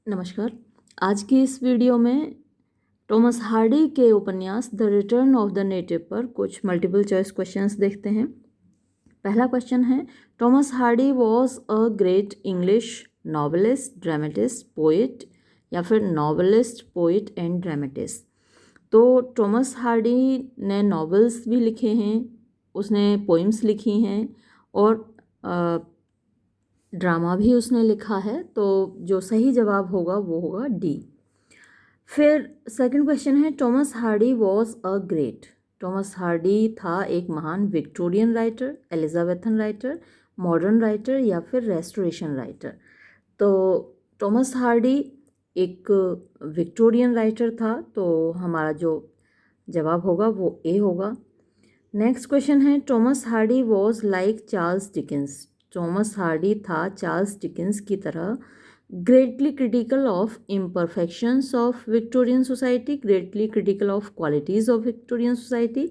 नमस्कार। आज की इस वीडियो में टॉमस हार्डी के उपन्यास the return of the native पर कुछ मल्टीपल चॉइस क्वेश्चंस देखते हैं। पहला क्वेश्चन है, Thomas Hardy was a great English novelist, dramatist, poet, या फिर नॉवेलिस्ट, पोइट एंड ड्रामेटिस्ट। तो टॉमस हार्डी ने नॉवेल्स भी लिखे हैं, उसने पोइम्स लिखी हैं और ड्रामा भी उसने लिखा है। तो जो सही जवाब होगा वो होगा डी। फिर सेकंड क्वेश्चन है, Thomas Hardy was a great. Thomas Hardy था एक महान Victorian writer, Elizabethan writer, modern writer या फिर रेस्टोरेशन राइटर। तो टॉमस हार्डी एक विक्टोरियन राइटर था, तो हमारा जो जवाब होगा वो ए होगा। नेक्स्ट क्वेश्चन है, Thomas Hardy was like Charles Dickens. Thomas Hardy था चार्ल्स डिकेंस की तरह greatly critical of imperfections of Victorian society, greatly critical of qualities of Victorian society,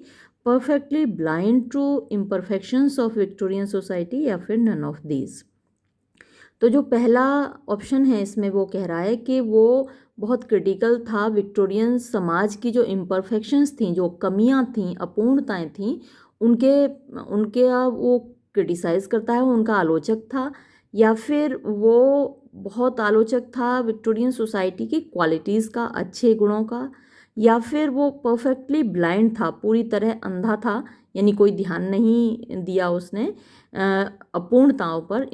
perfectly blind to imperfections of Victorian society, या फिर none of these. तो जो पहला option है इसमें वो कह रहा है कि वो बहुत क्रिटिकल था विक्टोरियन समाज की जो इम्परफेक्शंस थी, जो कमियां थी, अपूर्णताएं थी, उनके उनके वो क्रिटिसाइज़ करता है, वो उनका आलोचक था। या फिर वो बहुत आलोचक था विक्टोरियन सोसाइटी की क्वालिटीज़ का, अच्छे गुणों का। या फिर वो परफेक्टली ब्लाइंड था, पूरी तरह अंधा था, यानी कोई ध्यान नहीं दिया उसने अपूर्णताओं पर,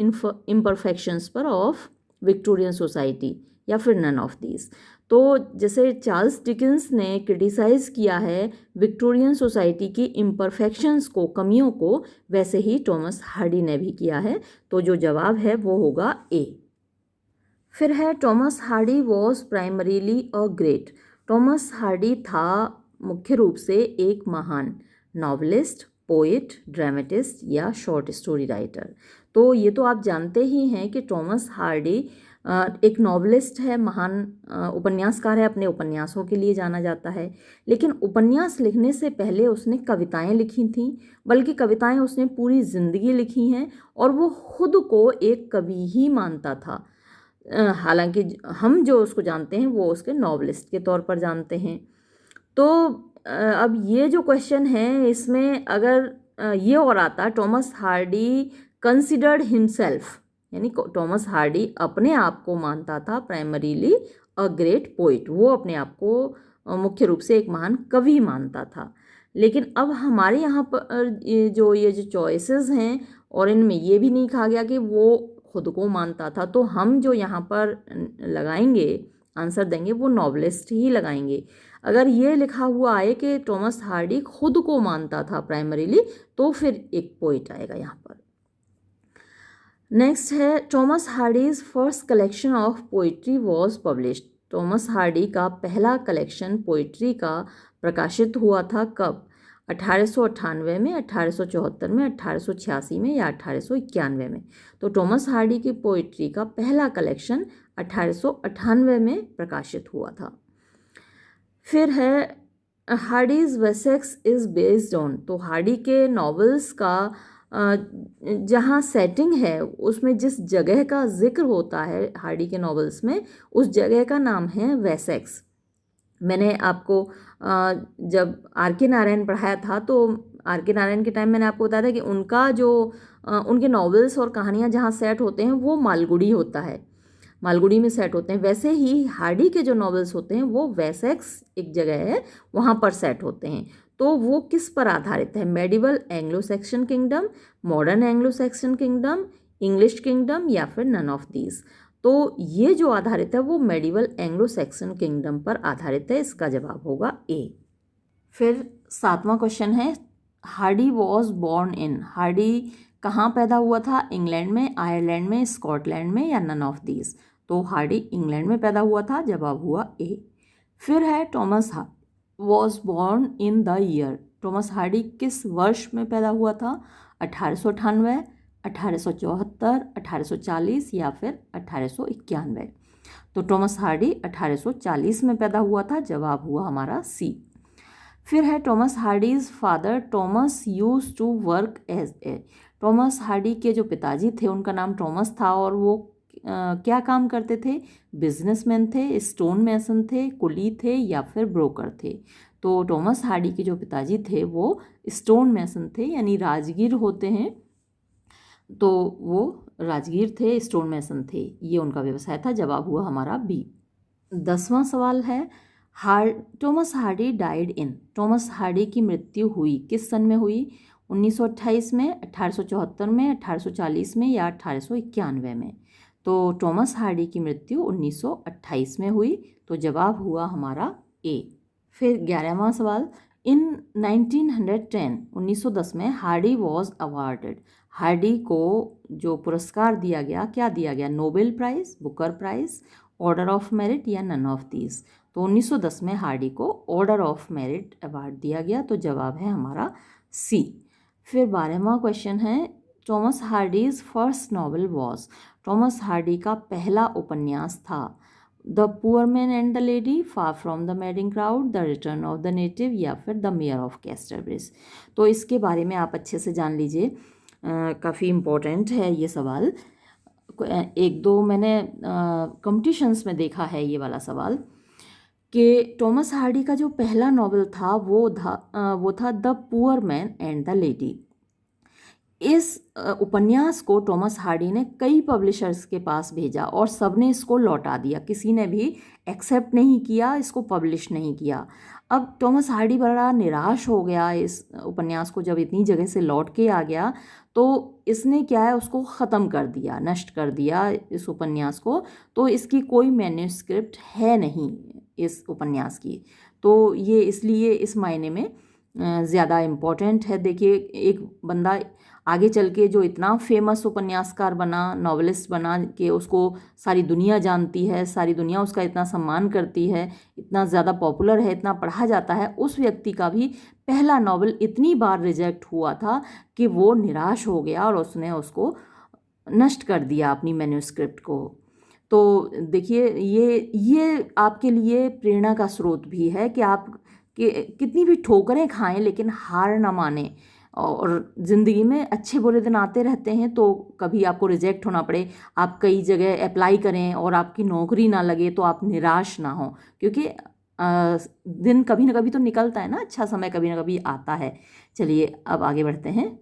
इम्परफेक्शंस पर ऑफ विक्टोरियन सोसाइटी, या फिर नन ऑफ दीज। तो जैसे चार्ल्स डिकेंस ने क्रिटिसाइज़ किया है विक्टोरियन सोसाइटी की इम्परफेक्शंस को, कमियों को, वैसे ही टॉमस हार्डी ने भी किया है। तो जो जवाब है वो होगा ए। फिर है, Thomas Hardy was primarily a great. Thomas Hardy था मुख्य रूप से एक महान नॉवलिस्ट, पोइट, ड्रामेटिस्ट या शॉर्ट स्टोरी राइटर। तो ये तो आप जानते ही हैं कि टॉमस हार्डी एक नॉवलिस्ट है, महान उपन्यासकार है, अपने उपन्यासों के लिए जाना जाता है। लेकिन उपन्यास लिखने से पहले उसने कविताएं लिखी थीं, बल्कि कविताएं उसने पूरी ज़िंदगी लिखी हैं, और वो खुद को एक कवि ही मानता था। हालांकि हम जो उसको जानते हैं वो उसके नॉवलिस्ट के तौर पर जानते हैं। तो अब ये जो क्वेश्चन है इसमें अगर ये और आता, टॉमस हार्डी कंसिडर्ड हिमसेल्फ, यानी टॉमस हार्डी अपने आप को मानता था प्राइमरीली अ ग्रेट पोइट, वो अपने आप को मुख्य रूप से एक महान कवि मानता था। लेकिन अब हमारे यहाँ पर ये जो चॉइसेस हैं, और इनमें ये भी नहीं कहा गया कि वो खुद को मानता था। तो हम जो यहाँ पर लगाएंगे, आंसर देंगे, वो नॉवलिस्ट ही लगाएंगे। अगर ये लिखा हुआ आए कि टॉमस हार्डी खुद को मानता था प्राइमरीली, तो फिर एक पोइट आएगा यहाँ पर। नेक्स्ट है, Thomas Hardy's first collection of poetry was published. Thomas Hardy का पहला कलेक्शन पोइट्री का प्रकाशित हुआ था कब? 1898 में, 1874 में, 1886 में, या 1891 में? तो टॉमस हार्डी की पोइट्री का पहला कलेक्शन 1898 में प्रकाशित हुआ था। फिर है, Hardy's Wessex is based on. तो हार्डी के नॉवेल्स का जहाँ सेटिंग है, उसमें जिस जगह का जिक्र होता है हार्डी के नॉवेल्स में, उस जगह का नाम है वेसेक्स। मैंने आपको जब आर के नारायण पढ़ाया था, तो आर के नारायण के टाइम मैंने आपको बताया था कि उनका जो उनके नॉवेल्स और कहानियाँ जहाँ सेट होते हैं वो मालगुडी होता है, मालगुडी में सेट होते हैं। वैसे ही हार्डी के जो नॉवेल्स होते हैं वो वेसेक्स एक जगह है, वहाँ पर सेट होते हैं। तो वो किस पर आधारित है? Medieval Anglo Saxon kingdom, modern Anglo Saxon kingdom, English kingdom, या फिर नन ऑफ दीज? तो ये जो आधारित है वो मेडिवल एंग्लो सैक्सन किंगडम पर आधारित है। इसका जवाब होगा ए। फिर 7वां क्वेश्चन है, Hardy was born in. Hardy कहाँ पैदा हुआ था? इंग्लैंड में, आयरलैंड में, स्कॉटलैंड में, या नन ऑफ दीज? तो हार्डी इंग्लैंड में पैदा हुआ था, जवाब हुआ ए। फिर है, Thomas was born in the year. Thomas Hardy किस वर्ष में पैदा हुआ था? 1898, 1874, 1840, या फिर 1891? तो टॉमस हार्डी 1840 में पैदा हुआ था, जवाब हुआ हमारा सी। फिर है, Thomas Hardy's father Thomas use to work as a. Thomas Hardy के जो पिताजी थे उनका नाम टॉमस था, और वो क्या काम करते थे? बिजनेसमैन थे, स्टोन मैसन थे, कुली थे या फिर ब्रोकर थे? तो टॉमस हार्डी के जो पिताजी थे वो स्टोन मैसन थे, यानी राजगीर होते हैं, तो वो राजगीर थे, स्टोन मैसन थे, ये उनका व्यवसाय था। जवाब हुआ हमारा बी। 10वां सवाल है, Thomas Hardy died in. Thomas Hardy की मृत्यु हुई किस सन में हुई? 1928 में, 1874 में, 1840 में या 1891 में? तो टॉमस हार्डी की मृत्यु 1928 में हुई, तो जवाब हुआ हमारा ए। फिर 11वां सवाल, इन 1910 में हार्डी वॉज अवार्डेड। हार्डी को जो पुरस्कार दिया गया, क्या दिया गया? Nobel prize, Booker prize, order of merit या नन ऑफ दीज? तो 1910 में हार्डी को ऑर्डर ऑफ मेरिट अवार्ड दिया गया, तो जवाब है हमारा सी। फिर 12वां क्वेश्चन है, Thomas Hardy's first novel was. Thomas Hardy का पहला उपन्यास था the poor man and the lady, far from the madding crowd, the return of the native या फिर द मेयर ऑफ कैस्टरब्रिज? तो इसके बारे में आप अच्छे से जान लीजिए, काफ़ी इम्पोर्टेंट है ये सवाल। एक दो मैंने कॉम्पिटिशन्स में देखा है ये वाला सवाल, कि टॉमस हार्डी का जो पहला नॉवल था वो था the poor man and the lady. इस उपन्यास को टॉमस हार्डी ने कई पब्लिशर्स के पास भेजा और सबने इसको लौटा दिया, किसी ने भी एक्सेप्ट नहीं किया, इसको पब्लिश नहीं किया। अब टॉमस हार्डी बड़ा निराश हो गया इस उपन्यास को, जब इतनी जगह से लौट के आ गया तो इसने क्या है, उसको ख़त्म कर दिया, नष्ट कर दिया इस उपन्यास को। तो इसकी कोई मैन्युस्क्रिप्ट है नहीं इस उपन्यास की, तो ये इसलिए इस मायने में ज़्यादा इम्पोर्टेंट है। देखिए, एक बंदा आगे चल के जो इतना फेमस उपन्यासकार बना, नॉवेलिस्ट बना, कि उसको सारी दुनिया जानती है, सारी दुनिया उसका इतना सम्मान करती है, इतना ज़्यादा पॉपुलर है, इतना पढ़ा जाता है, उस व्यक्ति का भी पहला नॉवल इतनी बार रिजेक्ट हुआ था कि वो निराश हो गया और उसने उसको नष्ट कर दिया, अपनी मैन्युस्क्रिप्ट को। तो देखिए, ये आपके लिए प्रेरणा का स्रोत भी है कि आप कितनी भी ठोकरें खाएं लेकिन हार ना माने, और ज़िंदगी में अच्छे बुरे दिन आते रहते हैं, तो कभी आपको रिजेक्ट होना पड़े, आप कई जगह अप्लाई करें और आपकी नौकरी ना लगे तो आप निराश ना हो, क्योंकि दिन कभी ना कभी तो निकलता है ना, अच्छा समय कभी ना कभी आता है। चलिए अब आगे बढ़ते हैं,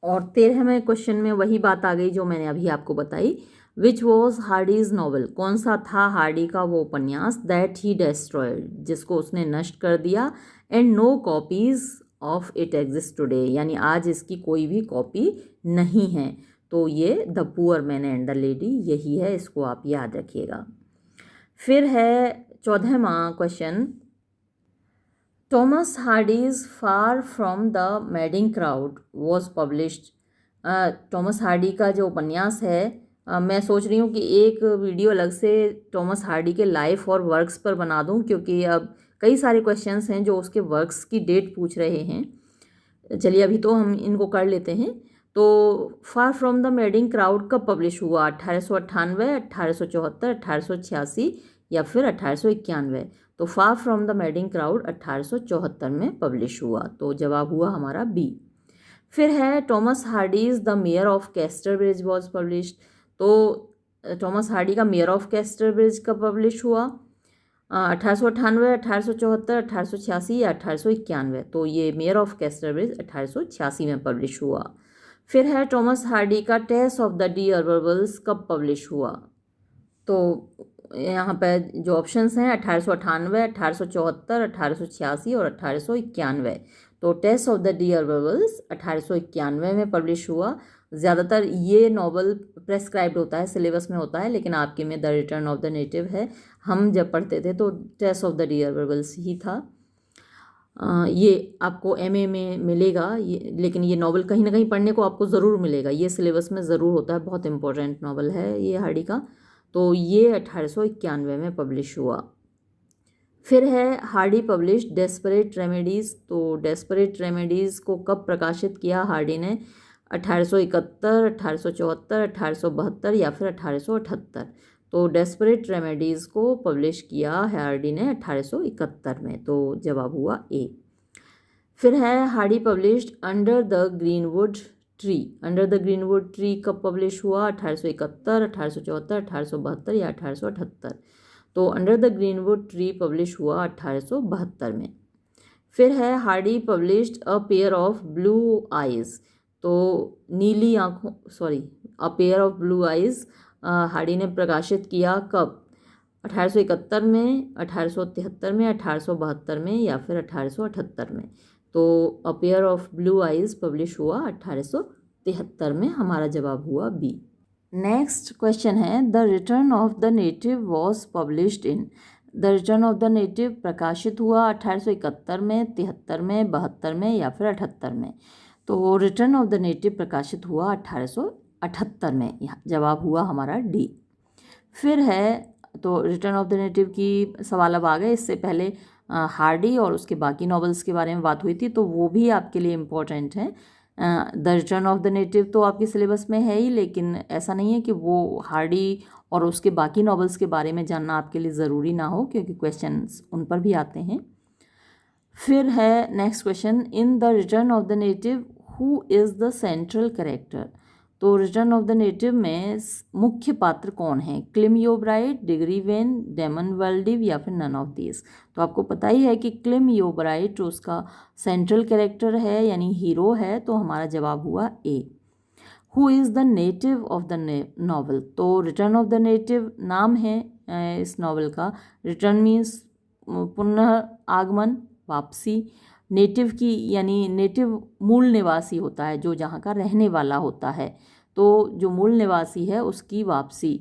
और 13वें क्वेश्चन में वही बात आ गई जो मैंने अभी आपको बताई। Which was Hardy's novel? कौन सा था हार्डी का वो उपन्यास दैट ही डेस्ट्रॉयड, जिसको उसने नष्ट कर दिया, and no copies of it exist today, यानी आज इसकी कोई भी कॉपी नहीं है। तो ये the poor man and the lady यही है, इसको आप याद रखिएगा। फिर है 14वां question, Thomas Hardy's far from the madding crowd was published. Thomas Hardy का जो उपन्यास है, मैं सोच रही हूँ कि एक वीडियो अलग से टॉमस हार्डी के लाइफ और वर्क्स पर बना दूँ, क्योंकि अब कई सारे क्वेश्चंस हैं जो उसके वर्क्स की डेट पूछ रहे हैं। चलिए अभी तो हम इनको कर लेते हैं। तो फार फ्रॉम द मैडिंग क्राउड कब पब्लिश हुआ? 1898, 1874, 1886 या फिर 1891? तो फार फ्रॉम द मैडिंग क्राउड 1874 में पब्लिश हुआ, तो जवाब हुआ हमारा बी। फिर है Thomas Hardy's the mayor of Casterbridge was published. तो टॉमस हार्डी का मेयर ऑफ कैस्टरब्रिज कब पब्लिश हुआ? 1898, 1874, 1886 या 1891? तो ये मेयर ऑफ कैस्टरब्रिज 1886 में पब्लिश हुआ। फिर है टॉमस हार्डी का टेस्ट ऑफ द डिअरबल्स कब पब्लिश हुआ? तो यहाँ पर जो ऑप्शंस हैं 1898, 1874, 1886 और 1891। तो टेस्ट ऑफ द डिअरबल्स 1891 में पब्लिश हुआ। ज़्यादातर ये नॉवल प्रेस्क्राइब्ड होता है, सिलेबस में होता है, लेकिन आपके में the return of the native है। हम जब पढ़ते थे तो टेस्ट ऑफ द डिअरबल्स ही था। ये आपको एमए में मिलेगा, लेकिन ये नॉवल कहीं ना कहीं पढ़ने को आपको ज़रूर मिलेगा, ये सिलेबस में ज़रूर होता है, बहुत इंपॉर्टेंट नॉवल है ये हार्डी का। तो ये 1891 में पब्लिश हुआ। फिर है हार्डी पब्लिश डेस्परेट रेमेडीज़। तो डेस्परेट रेमेडीज़ को कब प्रकाशित किया हार्डी ने? 1871, 1874, 1872 या फिर 1878? तो डेस्परेट रेमेडीज़ को पब्लिश किया हार्डी ने 1871 में, तो जवाब हुआ ए। फिर है Hardy published under the greenwood tree, under the greenwood tree कब पब्लिश हुआ? 1871, 1874, 1872 या 1878? तो under the greenwood tree publish हुआ 1872 में। फिर है Hardy published a pair of blue eyes, तो नीली आँखों, sorry, a pair of blue eyes Hardy ने प्रकाशित किया कब? 1871 में, 1873 में, 1872 में या फिर 1878 में? तो a pair of blue eyes publish हुआ 1873 में, हमारा जवाब हुआ बी। नेक्स्ट क्वेश्चन है the return of the native was published in, the return of the native प्रकाशित हुआ 1871 में, 73 में, 72 में या फिर 78 में? तो रिटर्न ऑफ द नेटिव प्रकाशित हुआ 1878 में, यहाँ जवाब हुआ हमारा डी। फिर है, तो रिटर्न ऑफ द नेटिव की सवाल अब आ गए, इससे पहले हार्डी और उसके बाकी नॉवेल्स के बारे में बात हुई थी, तो वो भी आपके लिए इम्पोर्टेंट है। The return of the native तो आपके सिलेबस में है ही, लेकिन ऐसा नहीं है कि वो हार्डी और उसके बाकी नॉवेल्स के बारे में जानना आपके लिए ज़रूरी ना हो, क्योंकि क्वेश्चंस उन पर भी आते हैं। फिर है next question, in the return of the native who is the central character, तो रिटर्न ऑफ द नेटिव में मुख्य पात्र कौन है? Clym Yeobright, Diggory Venn, Damon Wildeve या फिर नन ऑफ दीज? तो आपको पता ही है कि क्लिम ब्राइट उसका सेंट्रल कैरेक्टर है, यानी हीरो है, तो हमारा जवाब हुआ A. Who is the native of the novel, तो रिटर्न ऑफ द नेटिव नाम है इस नॉवल का। रिटर्न मीन्स पुनः आगमन, वापसी। नेटिव की यानी नेटिव मूल निवासी होता है, जो जहाँ का रहने वाला होता है, तो जो मूल निवासी है उसकी वापसी।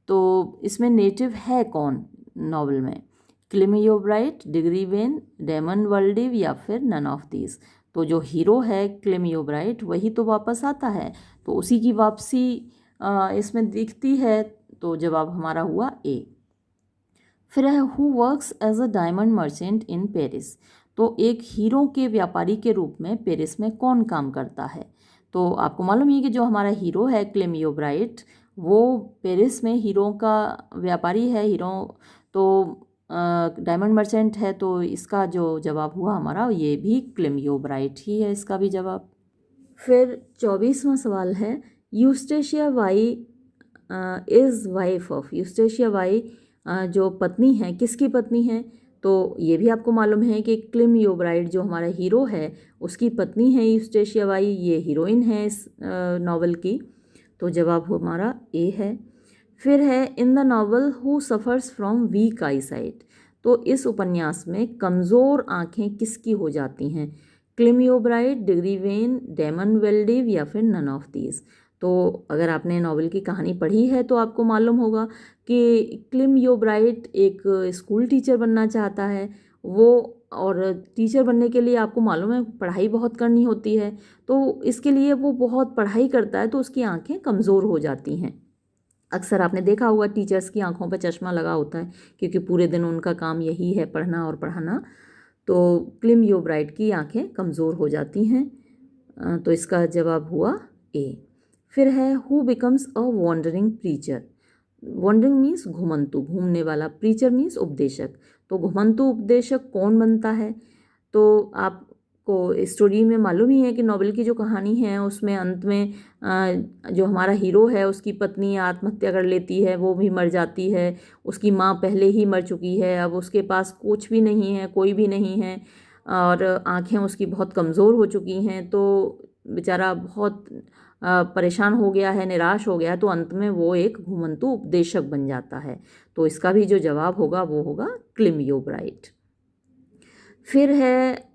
तो इसमें नेटिव है कौन नॉवल में? Clym Yeobright, Diggory Venn, Damon Wildeve या फिर नन ऑफ दीज? तो जो हीरो है क्लिम ब्राइट वही तो वापस आता है, तो उसी की वापसी इसमें दिखती है, तो जवाब हमारा हुआ ए। फिर है who works as a diamond merchant in Paris, तो एक हीरो के व्यापारी के रूप में पेरिस में कौन काम करता है? तो आपको मालूम है कि जो हमारा हीरो है क्लिम ब्राइट, वो पेरिस में हीरो का व्यापारी है, हीरो तो डायमंड मर्चेंट है, तो इसका जो जवाब हुआ हमारा ये भी क्लिम ब्राइट ही है, इसका भी जवाब। फिर 24वां सवाल है Eustacia Vye is wife of, Eustacia Vye जो पत्नी है किसकी पत्नी है? तो ये भी आपको मालूम है कि क्लिम ब्राइट जो हमारा हीरो है उसकी पत्नी है यूस्टेशिया वाई, ये हीरोइन है इस नॉवल की, तो जवाब हमारा ए है। फिर है in the novel who suffers from weak eyesight, तो इस उपन्यास में कमज़ोर आँखें किसकी हो जाती हैं? Clym Yeobright, Diggory Venn, Damon Wildeve या फिर नन ऑफ दीज? तो अगर आपने नॉवल की कहानी पढ़ी है तो आपको मालूम होगा कि क्लिम ब्राइट एक स्कूल टीचर बनना चाहता है वो, और टीचर बनने के लिए आपको मालूम है पढ़ाई बहुत करनी होती है, तो इसके लिए वो बहुत पढ़ाई करता है, तो उसकी आंखें कमज़ोर हो जाती हैं। अक्सर आपने देखा होगा टीचर्स की आंखों पर चश्मा लगा होता है, क्योंकि पूरे दिन उनका काम यही है, पढ़ना और पढ़ाना। तो क्लिम ब्राइट की आंखें कमज़ोर हो जाती हैं, तो इसका जवाब हुआ ए। फिर है who becomes a wandering preacher, wandering means घुमंतु, घूमने वाला, प्रीचर मीन्स उपदेशक, तो घुमंतु उपदेशक कौन बनता है? तो आपको स्टोरी में मालूम ही है कि नॉवेल की जो कहानी है उसमें अंत में जो हमारा हीरो है उसकी पत्नी आत्महत्या कर लेती है, वो भी मर जाती है, उसकी माँ पहले ही मर चुकी है, अब उसके पास कुछ भी नहीं है, कोई भी नहीं है, और आँखें उसकी बहुत कमज़ोर हो चुकी हैं, तो बेचारा बहुत परेशान हो गया है, निराश हो गया, तो अंत में वो एक घुमंतु उपदेशक बन जाता है, तो इसका भी जो जवाब होगा वो होगा क्लिम ब्राइट। फिर है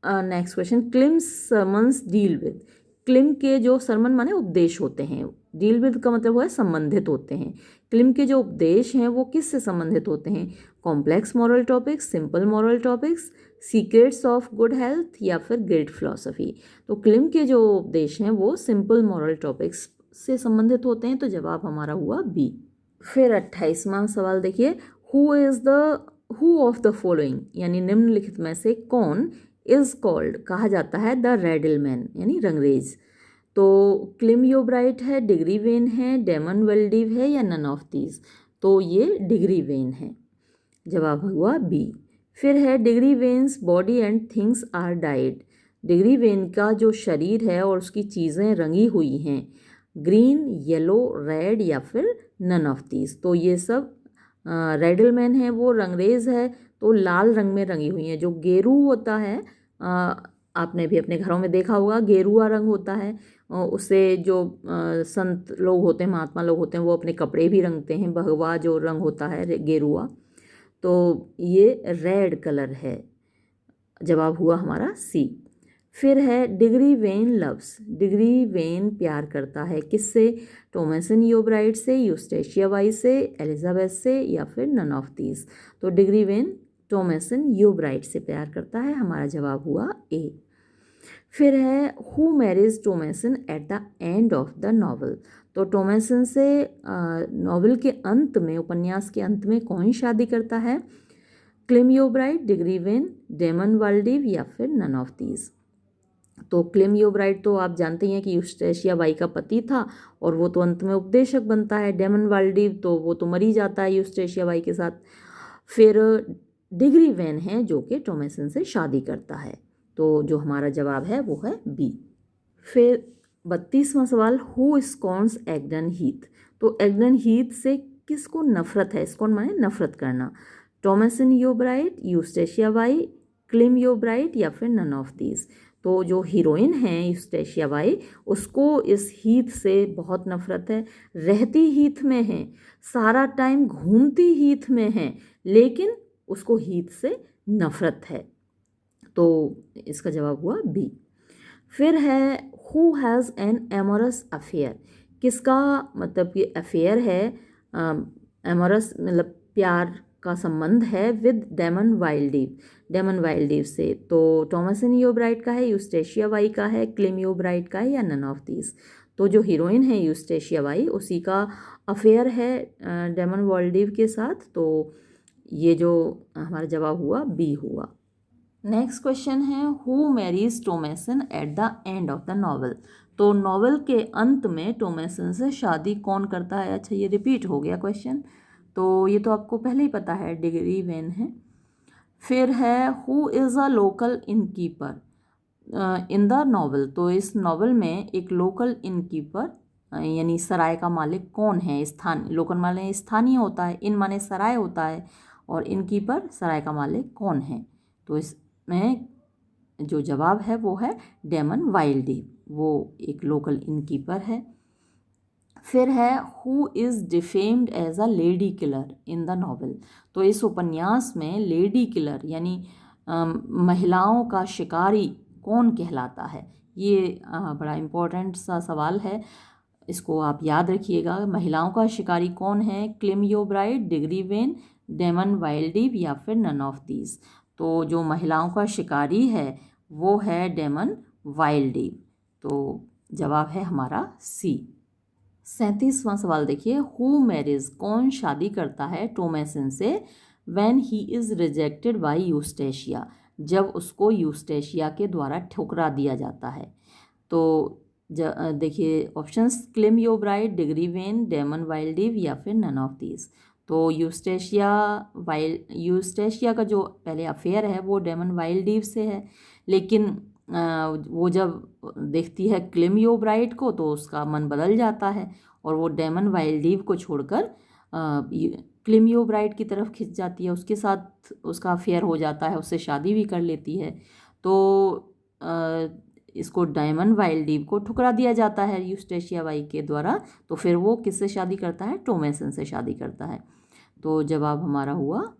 next question, climb sermons deal with, climb के जो सरमन माने उपदेश होते हैं, डील विद का मतलब हुआ है संबंधित होते हैं, क्लिम के जो उपदेश हैं वो किससे संबंधित होते हैं? Complex moral topics, simple moral topics, secrets of good health या फिर ग्रेट फिलॉसफी? तो क्लिम के जो उपदेश हैं वो सिंपल मॉरल टॉपिक्स से संबंधित होते हैं, तो जवाब हमारा हुआ बी। फिर 28वां सवाल देखिए, हु ऑफ द फॉलोइंग, यानी निम्नलिखित में से कौन इज़ कॉल्ड कहा जाता है द रेडल मैन, यानी रंगरेज? तो क्लिम ब्राइट है, डिग्री वेन है, डेमन वेल्डिव है या नन ऑफ दीज? तो ये डिग्री वेन है, जवाब हुआ बी। फिर है Diggory Venn's body and things are dyed, Diggory Venn का जो शरीर है और उसकी चीज़ें रंगी हुई हैं, ग्रीन, येलो, रेड या फिर नन ऑफ दीज। तो ये सब रेडलमैन है वो रंगरेज है तो लाल रंग में रंगी हुई हैं। जो गेरू होता है, आपने भी अपने घरों में देखा होगा, गेरुआ रंग होता है। उससे जो संत लोग होते हैं, महात्मा लोग होते हैं, वो अपने कपड़े भी रंगते हैं। भगवा जो रंग होता है गेरुआ, तो ये रेड कलर है। जवाब हुआ हमारा सी। फिर है degree when loves. Degree when प्यार करता है किससे? टॉमसन योब्राइट से, यूस्टेशिया वाई से, एलिजाबेथ से या फिर नन ऑफ दीज। तो डिग्री वेन टॉमसन योब्राइट से प्यार करता है। हमारा जवाब हुआ ए। फिर है who marriage Thomson at the end of the novel. तो टॉमसन से नॉवल के अंत में, उपन्यास के अंत में कौन शादी करता है? Claim Yeobright, Diggory Venn, daemon वाल्डिव या फिर नन ऑफ दीज। तो क्लेम योब्राइट तो आप जानते ही हैं कि यूस्टेशिया बाई का पति था और वो तो अंत में उपदेशक बनता है। डेमन वाल्डिव तो वो तो मर ही जाता है यूस्टेशिया बाई के साथ। फिर डिग्री वेन है जो कि टॉमसन से शादी करता है। तो जो हमारा जवाब है वो है बी। फिर 32वां सवाल, हु स्कॉन्स एग्डन हीथ। तो एग्डन हीथ से किसको नफरत है? स्कॉन माने नफरत करना। टॉमसन योब्राइट, यूस्टेशिया वाई, क्लेम योब्राइट या फिर नन ऑफ दीज। तो जो हीरोइन है यूस्टेशिया वाई, उसको इस हीथ से बहुत नफरत है। रहती हीथ में है, सारा टाइम घूमती हीथ में है, लेकिन उसको हीथ से नफरत है। तो इसका जवाब हुआ बी। फिर है who has an amorous affair. किसका मतलब कि अफेयर है, एमोरस मतलब प्यार का संबंध है विद डेमन वाइल्डिव, डेमन वाइल्डिव से। तो टॉमसन योब्राइट का है, यूस्टेशिया वाई का है, क्लेम योब्राइट का है या नन ऑफ दीज। तो जो हीरोइन है यूस्टेशिया वाई, उसी का अफेयर है डेमन वाइल्डिव के साथ। तो ये जो हमारा जवाब हुआ बी हुआ। नेक्स्ट क्वेश्चन है who marries Thomasin at the end of the novel. तो नॉवल के अंत में टॉमसन से शादी कौन करता है? अच्छा, ये रिपीट हो गया क्वेश्चन, तो ये तो आपको पहले ही पता है, डिग्री वेन है। फिर है who is a local innkeeper in the novel. तो इस नॉवल में एक लोकल इनकीपर यानी सराय का मालिक कौन है? लोकल माने स्थानीय होता है, इन माने सराय होता है, और इनकीपर सराय का मालिक कौन है? तो इसमें जो जवाब है वो है डेमन वाइल्डिव, वो एक लोकल इनकीपर है। फिर है who is defamed as a lady killer in the novel. तो इस उपन्यास में लेडी किलर यानी महिलाओं का शिकारी कौन कहलाता है? ये बड़ा इम्पोर्टेंट सा सवाल है, इसको आप याद रखिएगा। महिलाओं का शिकारी कौन है? Claim Yeobright, Diggory Venn, Damon Wildeve या फिर नन ऑफ दीज। तो जो महिलाओं का शिकारी है वो है डेमन वाइल्डिव। तो जवाब है हमारा सी। 37वां सवाल देखिए, हु मैरिज, कौन शादी करता है टॉमसन से when he is rejected by Eustacia, जब उसको यूस्टेशिया के द्वारा ठुकरा दिया जाता है। तो देखिए options, Clym Yeobright, Diggory Venn, Damon Wildeve या फिर नन ऑफ दीज। तो यूस्टेशिया का जो पहले अफेयर है वो डेमन वाइल्डिव से है, लेकिन वो जब देखती है क्लेम योब्राइट को तो उसका मन बदल जाता है और वो डेमन वाइल्डिव को छोड़कर क्लेम योब्राइट की तरफ खिंच जाती है, उसके साथ उसका अफेयर हो जाता है, उससे शादी भी कर लेती है। तो इसको डेमन वाइल्डिव को ठुकरा दिया जाता है यूस्टेशिया वाई के द्वारा, तो फिर वो किससे शादी करता है? टॉमसन से शादी करता है। तो जवाब हमारा हुआ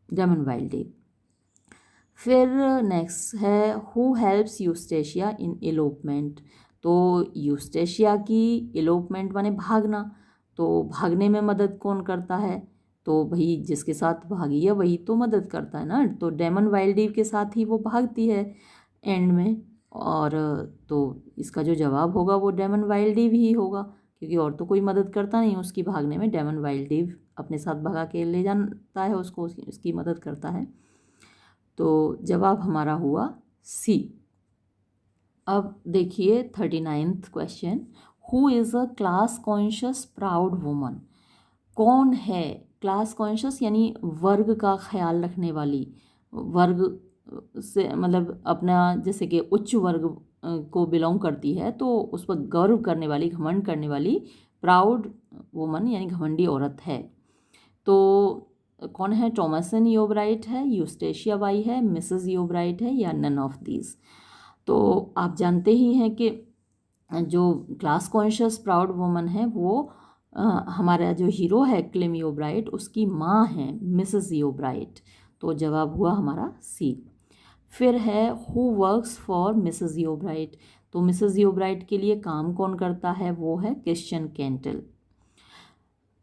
डेमन वाइल्डिव। फिर नेक्स्ट है हु हेल्प्स यूस्टेशिया इन एलोपमेंट। तो यूस्टेशिया की एलोपमेंट माने भागना, तो भागने में मदद कौन करता है? तो भाई जिसके साथ भागी है वही तो मदद करता है ना। तो डेमन वाइल्डिव के साथ ही वो भागती है एंड में, और तो इसका जो जवाब होगा वो डेमन वाइल्डिव ही होगा, क्योंकि और तो कोई मदद करता नहीं उसकी भागने में। डेमन वाइल्डिव अपने साथ भगा के ले जाता है उसको, उसकी मदद करता है। तो जवाब हमारा हुआ सी। अब देखिए 39th question, who is a class conscious proud woman. कौन है क्लास कॉन्शियस यानी वर्ग का ख्याल रखने वाली, वर्ग से मतलब अपना जैसे कि उच्च वर्ग को बिलोंग करती है, तो उस पर गर्व करने वाली, घमंड करने वाली प्राउड वुमन यानी घमंडी औरत है। तो कौन है? टॉमसन योबराइट है, यूस्टेशिया बाई है, मिसेस योबराइट है, या नन ऑफ दीज। तो आप जानते ही हैं कि जो क्लास कॉन्शियस प्राउड वुमन है वो हमारा जो हीरो है क्लेम योबराइट, उसकी माँ है मिसेस योबराइट। तो जवाब हुआ हमारा सी। फिर है हु वर्क्स फॉर मिसेस योबराइट। तो मिसेस योबराइट के लिए काम कौन करता है? वो है क्रिश्चियन कैंटल।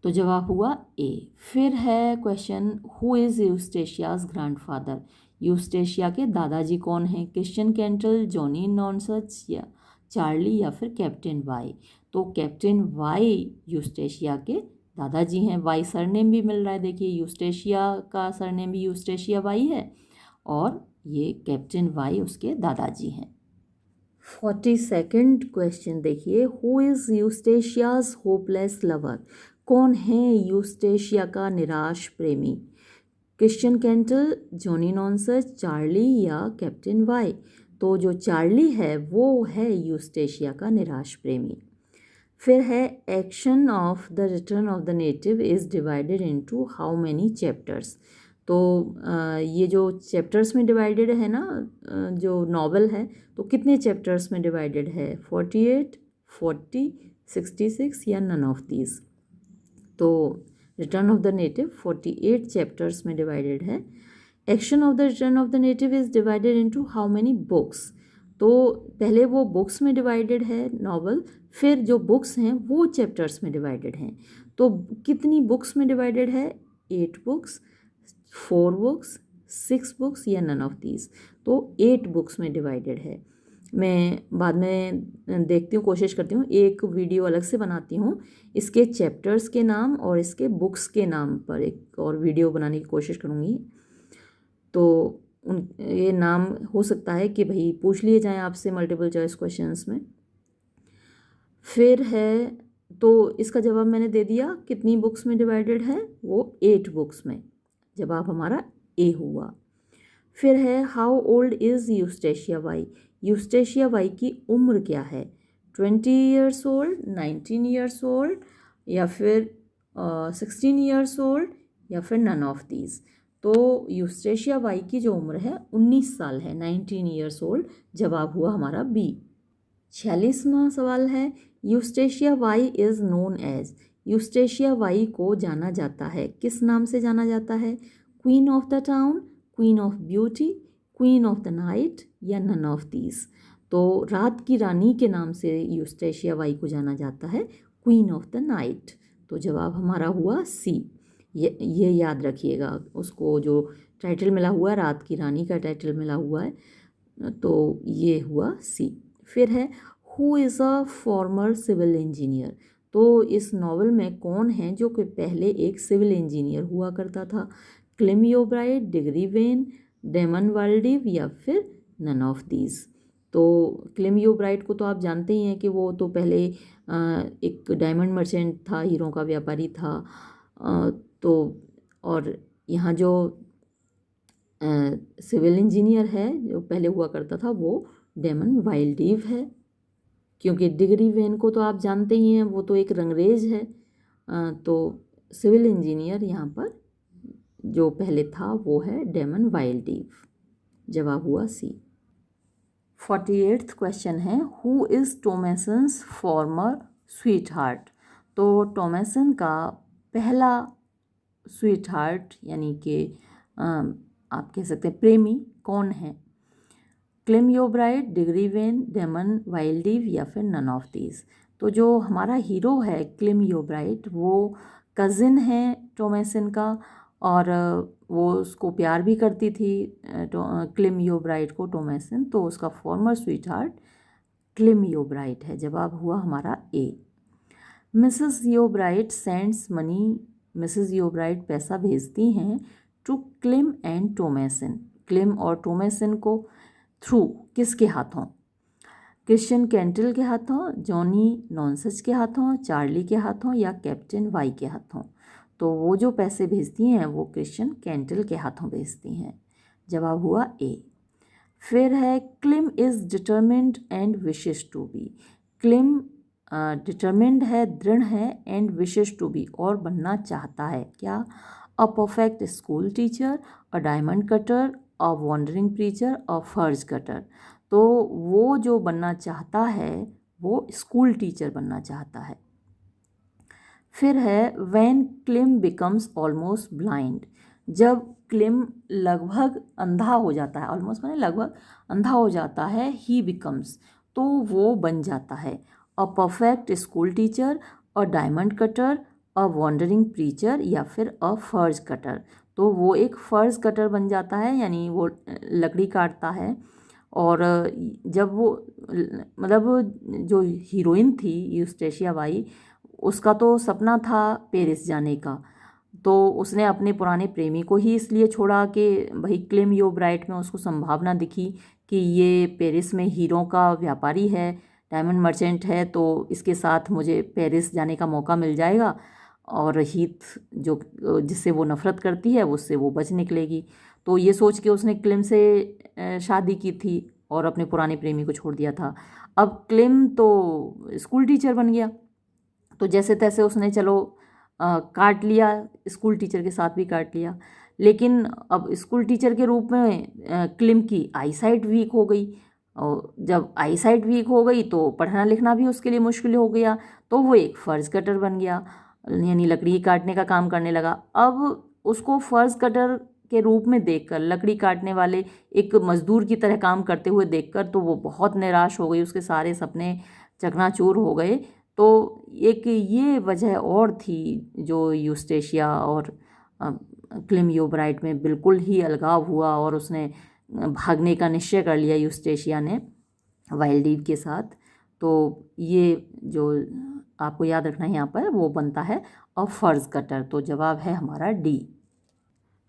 तो जवाब हुआ ए। फिर है क्वेश्चन हु इज़ यूस्टेशियाज ग्रैंडफादर। यूस्टेशिया के दादाजी कौन हैं? क्रिश्चियन कैंटल, जॉनी नॉनसच, या चार्ली, या फिर कैप्टन वाई। तो कैप्टन वाई यूस्टेशिया के दादाजी हैं। वाई सरनेम भी मिल रहा है, देखिए यूस्टेशिया का सरनेम भी यूस्टेशिया वाई है और ये कैप्टन वाई उसके दादाजी हैं। 42nd क्वेश्चन देखिए, हु इज़ यूस्टेशियाज होपलेस लवर। कौन है यूस्टेशिया का निराश प्रेमी? क्रिश्चियन कैंटल, जॉनी नॉनसच, चार्ली, या कैप्टन वाई। तो जो चार्ली है वो है यूस्टेशिया का निराश प्रेमी। फिर है action of the return of the native is divided into how many chapters. तो ये जो चैप्टर्स में डिवाइडेड है ना, जो नॉवल है, तो कितने चैप्टर्स में डिवाइडेड है? 48, 40, 66, या नन ऑफ दीज। तो return of the native 48 chapters में डिवाइडेड है। Action of the return of the native is divided into how many books. तो पहले वो बुक्स में डिवाइडेड है नॉवल, फिर जो बुक्स हैं वो चैप्टर्स में डिवाइडेड हैं। तो कितनी बुक्स में डिवाइडेड है? 8 बुक्स, 4 बुक्स, 6 बुक्स, या नन ऑफ दीज। तो 8 बुक्स में डिवाइडेड है। मैं बाद में देखती हूँ, कोशिश करती हूँ एक वीडियो अलग से बनाती हूँ इसके चैप्टर्स के नाम और इसके बुक्स के नाम पर, एक और वीडियो बनाने की कोशिश करूँगी। तो ये नाम हो सकता है कि भाई पूछ लिए जाएं आपसे मल्टीपल चॉइस क्वेश्चंस में। फिर है, तो इसका जवाब मैंने दे दिया, कितनी बुक्स में डिवाइडेड है? वो 8 बुक्स में। जवाब हमारा ए हुआ। फिर है how old is Eustacia Vye. Eustacia Vye की उम्र क्या है? 20 ईयर्स ओल्ड, 19 ईयर्स ओल्ड, या फिर 16 ईयर्स ओल्ड, या फिर नन ऑफ दीज। तो यूस्टेशिया वाई की जो उम्र है 19 साल है, 19 ईयर्स ओल्ड। जवाब हुआ हमारा बी। 46वां सवाल है, Eustacia Vye is known as. Eustacia Vye को जाना जाता है, किस नाम से जाना जाता है? Queen of the town, queen of beauty, queen of the night, या नन ऑफ दीज। तो रात की रानी के नाम से यूस्टेशिया वाई को जाना जाता है, क्वीन ऑफ द नाइट। तो जवाब हमारा हुआ सी। ये याद रखिएगा, उसको जो टाइटल मिला हुआ है, रात की रानी का टाइटल मिला हुआ है, तो ये हुआ सी। फिर है who is a former civil engineer. तो इस नॉवल में कौन है जो कि पहले एक सिविल इंजीनियर हुआ करता था? क्लेम योबराइट, डिग्री वेन, डेमन वाल्डिव, या फिर नन ऑफ दीज। तो क्लेम योबराइट को तो आप जानते ही हैं कि वो तो पहले एक डायमंड मर्चेंट था, हीरों का व्यापारी था। तो और यहाँ जो सिविल इंजीनियर है जो पहले हुआ करता था वो डेमन वाइल्डिव है। क्योंकि डिग्री वेन को तो आप जानते ही हैं, वो तो एक रंगरेज है। तो सिविल इंजीनियर यहाँ पर जो पहले था वो है डेमन वाइल्डिव। जवाब हुआ सी। 48th क्वेश्चन है, who is Thomasin's former sweet heart. तो टॉमेसन का पहला स्वीट हार्ट यानी कि आप कह सकते हैं प्रेमी कौन है? Claim योबराइट, degree Venn, Damon Wildeve, या फिर नन ऑफ दीज। तो जो हमारा हीरो है क्लेम योबराइट, वो कज़िन है टॉमेसन का, और वो उसको प्यार भी करती थी क्लेम योबराइट को, टॉमेसन। तो उसका former sweet heart Clym Yeobright है। जवाब हुआ हमारा A. Mrs Yeobright sends money. Mrs Yeobright पैसा भेजती हैं to Clym and Thomasin. Clym और टॉमेसन को थ्रू किसके हाथों? क्रिश्चियन कैंटल के हाथों, जॉनी नॉनसच के हाथों, चार्ली के हाथों, या कैप्टन वाई के हाथों। तो वो जो पैसे भेजती हैं वो क्रिश्चियन कैंटल के हाथों भेजती हैं। जवाब हुआ ए। फिर है Clym is determined and wishes to be. Clym determined है, दृढ़ है, एंड विशेस टू बी, और बनना चाहता है क्या? A perfect school teacher, a diamond cutter, a wandering preacher, a furze cutter. तो वो जो बनना चाहता है वो स्कूल टीचर बनना चाहता है। फिर है when climb becomes almost blind. जब क्लिम लगभग अंधा हो जाता है, ऑलमोस्ट माने लगभग अंधा हो जाता है, ही बिकम्स, तो वो बन जाता है a perfect school teacher, a diamond cutter, a wandering preacher, या फिर अ फर्ज कटर। तो वो एक फर्ज कटर बन जाता है, यानी वो लकड़ी काटता है। और जब वो मतलब जो हीरोइन थी यूस्टेशिया बाई, उसका तो सपना था पेरिस जाने का। तो उसने अपने पुराने प्रेमी को ही इसलिए छोड़ा कि भाई क्लेम यो ब्राइट में उसको संभावना दिखी कि ये पेरिस में हीरों का व्यापारी है, डायमंड मर्चेंट है, तो इसके साथ मुझे पेरिस जाने का मौका मिल जाएगा, और हीथ जो जिससे वो नफ़रत करती है उससे वो बच निकलेगी। तो ये सोच के उसने क्लेम से शादी की थी और अपने पुराने प्रेमी को छोड़ दिया था। अब क्लेम तो स्कूल टीचर बन गया, तो जैसे तैसे उसने चलो काट लिया, स्कूल टीचर के साथ भी काट लिया। लेकिन अब स्कूल टीचर के रूप में क्लिम की आईसाइट वीक हो गई, और जब आईसाइट वीक हो गई तो पढ़ना लिखना भी उसके लिए मुश्किल हो गया। तो वो एक फ़र्ज कटर बन गया, यानी लकड़ी काटने का काम करने लगा। अब उसको फ़र्ज कटर के रूप में देखकर, लकड़ी काटने वाले एक मज़दूर की तरह काम करते हुए देखकर, तो वो बहुत निराश हो गई, उसके सारे सपने चकनाचूर हो गए। तो एक ये वजह और थी जो यूस्टेशिया और क्लिम यूबराइट में बिल्कुल ही अलगाव हुआ, और उसने भागने का निश्चय कर लिया यूस्टेशिया ने वाइल्डीव के साथ। तो ये जो आपको याद रखना है यहाँ पर, वो बनता है अ फर्ज कटर। तो जवाब है हमारा डी।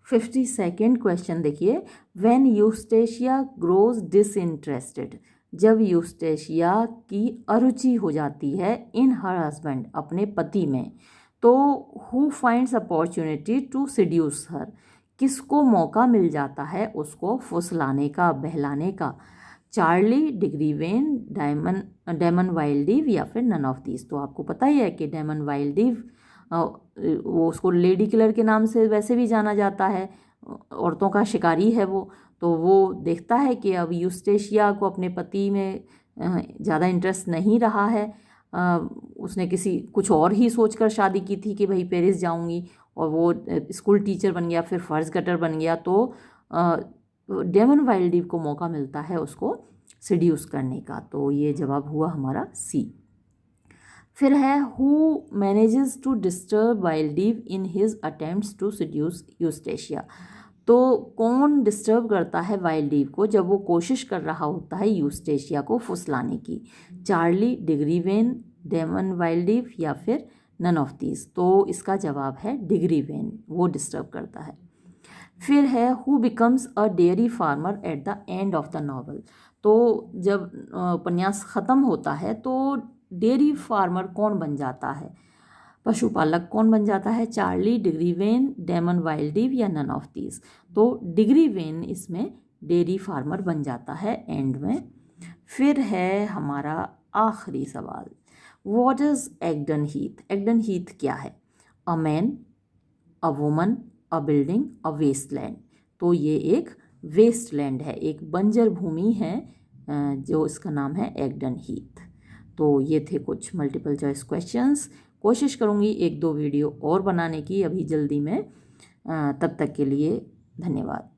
52nd क्वेश्चन देखिए, व्हेन यूस्टेशिया ग्रोज डिसइंटरेस्टेड। जब यूस्टेशिया की अरुचि हो जाती है इन हर हस्बैंड, अपने पति में, तो who finds opportunity to seduce her, किसको मौका मिल जाता है उसको फुसलाने का, बहलाने का? चार्ली, डिग्रीवेन, डेमन वाइल्डीव, या फिर नन ऑफ दीज। तो आपको पता ही है कि डेमन वाइल्डीव, वो उसको लेडी किलर के नाम से वैसे भी जाना जाता है, औरतों का शिकारी है वो। तो वो देखता है कि अब यूस्टेशिया को अपने पति में ज़्यादा इंटरेस्ट नहीं रहा है। उसने किसी कुछ और ही सोचकर शादी की थी कि भाई पेरिस जाऊंगी, और वो स्कूल टीचर बन गया, फिर फर्ज कटर बन गया। तो डेमन वाइल्डीव को मौका मिलता है उसको सिड्यूस करने का। तो ये जवाब हुआ हमारा सी। फिर है who manages to disturb Wildeve in his attempts to seduce Eustacia. तो कौन डिस्टर्ब करता है वाइल्डीव को जब वो कोशिश कर रहा होता है यूस्टेशिया को फुसलाने की? चार्ली, डिग्रीवेन, डेमन वाइल्डीव, या फिर नन ऑफ दीज। तो इसका जवाब है डिग्रीवेन, वो डिस्टर्ब करता है। फिर है who becomes a dairy farmer eight the end of the novel. तो जब उपन्यास ख़त्म होता है तो डेयरी फार्मर कौन बन जाता है, पशुपालक कौन बन जाता है? चार्ली, डिग्रीवेन, डेमन वाइल्डीव, या नन ऑफ दीज। तो डिग्रीवेन इसमें डेयरी फार्मर बन जाता है एंड में। फिर है हमारा आखिरी सवाल, what is Egdon Heath? Egdon Heath क्या है? A man, a woman, a building, a wasteland. तो ये एक वेस्टलैंड है, एक बंजर भूमि है, जो इसका नाम है एग्डन हीथ। तो ये थे कुछ मल्टीपल चॉइस क्वेश्चंस। कोशिश करूँगी एक दो वीडियो और बनाने की अभी जल्दी में। तब तक के लिए धन्यवाद।